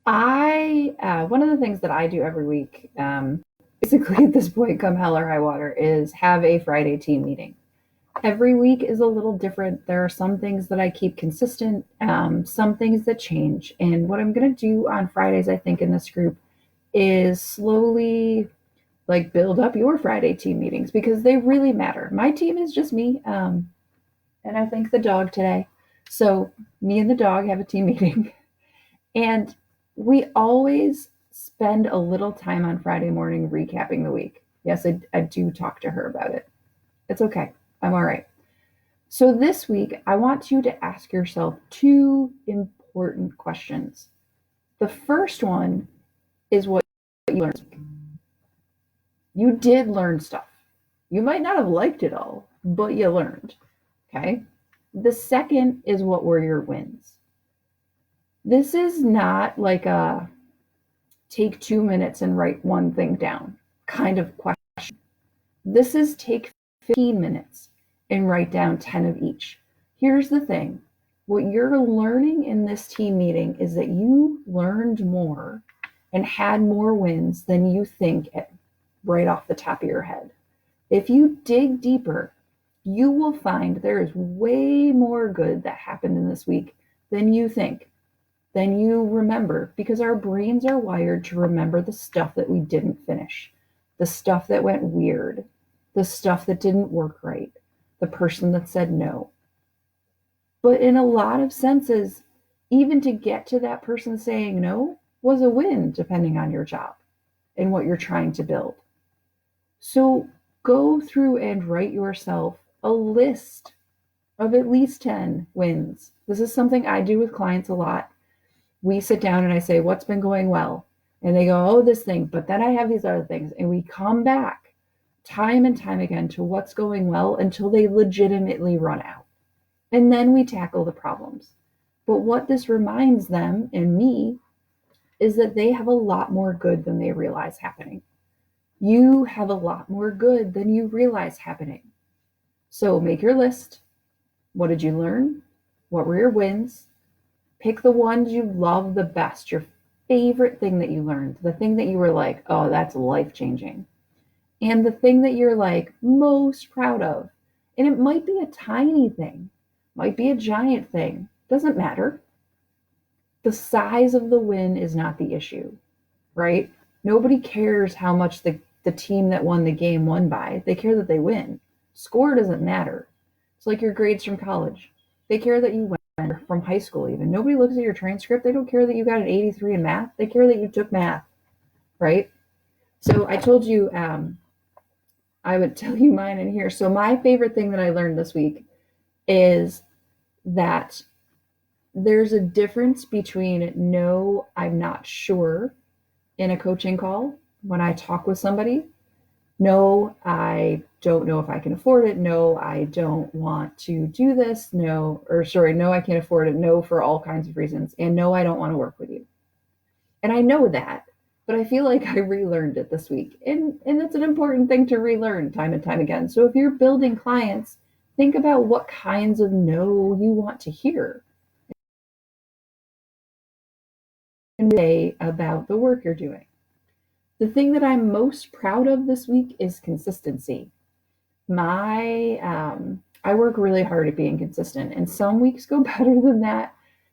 One of the things that I do every week, basically at this point, come hell or high water, is have a Friday team meeting. Every week is a little different. There are some things that I keep consistent, some things that change. And what I'm going to do on Fridays, I think, in this group is slowly like build up your Friday team meetings because they really matter. My team is just me, and I think the dog today. So me and the dog have a team meeting. And we always spend a little time on Friday morning recapping the week. Yes, I do talk to her about it. It's okay. I'm all right. So this week, I want you to ask yourself two important questions. The first one is what you learned. You did learn stuff. You might not have liked it all, but you learned. Okay. The second is what were your wins? This is not like a take 2 minutes and write one thing down kind of question. This is take 15 minutes and write down 10 of each. Here's the thing. What you're learning in this team meeting is that you learned more and had more wins than you think right off the top of your head. If you dig deeper, you will find there is way more good that happened in this week than you think, than you remember, because our brains are wired to remember the stuff that we didn't finish, the stuff that went weird, the stuff that didn't work right, the person that said no. But in a lot of senses, even to get to that person saying no was a win, depending on your job and what you're trying to build. So go through and write yourself a list of at least 10 wins. This is something I do with clients a lot. We sit down and I say, what's been going well? And they go, oh, this thing, but then I have these other things. And we come back time and time again to what's going well until they legitimately run out. And then we tackle the problems. But what this reminds them and me is that they have a lot more good than they realize happening. You have a lot more good than you realize happening. So make your list. What did you learn? What were your wins? Pick the ones you love the best, your favorite thing that you learned, the thing that you were like, oh, that's life changing. And the thing that you're like most proud of. And it might be a tiny thing, might be a giant thing, doesn't matter. The size of the win is not the issue, right? Nobody cares how much the team that won the game won by. They care that they win. Score doesn't matter. It's like your grades from college. They care that you went from high school even. Nobody looks at your transcript. They don't care that you got an 83 in math. They care that you took math, right? So I told you I would tell you mine in here. So my favorite thing that I learned this week is that there's a difference between no, I'm not sure in a coaching call when I talk with somebody. No, I don't know if I can afford it. No, I don't want to do this. No, or sorry, no, I can't afford it. No, for all kinds of reasons. And no, I don't want to work with you. And I know that, but I feel like I relearned it this week. And it's an important thing to relearn time and time again. So if you're building clients, think about what kinds of no you want to hear and say about the work you're doing. The thing that I'm most proud of this week is consistency. I work really hard at being consistent, and some weeks go better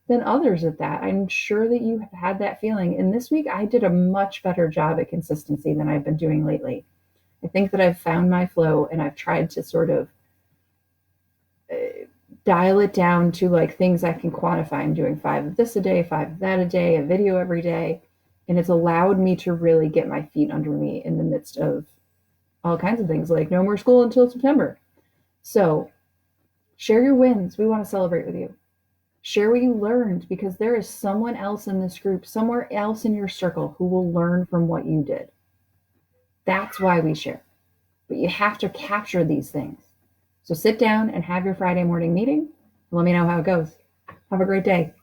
than others at that. I'm sure that you have had that feeling. And this week, I did a much better job at consistency than I've been doing lately. I think that I've found my flow, and I've tried to sort of dial it down to like things I can quantify. I'm doing 5 of this a day, 5 of that a day, a video every day. And it's allowed me to really get my feet under me in the midst of all kinds of things like no more school until September. So share your wins. We want to celebrate with you. Share what you learned because there is someone else in this group, somewhere else in your circle who will learn from what you did. That's why we share. But you have to capture these things. So sit down and have your Friday morning meeting and let me know how it goes. Have a great day.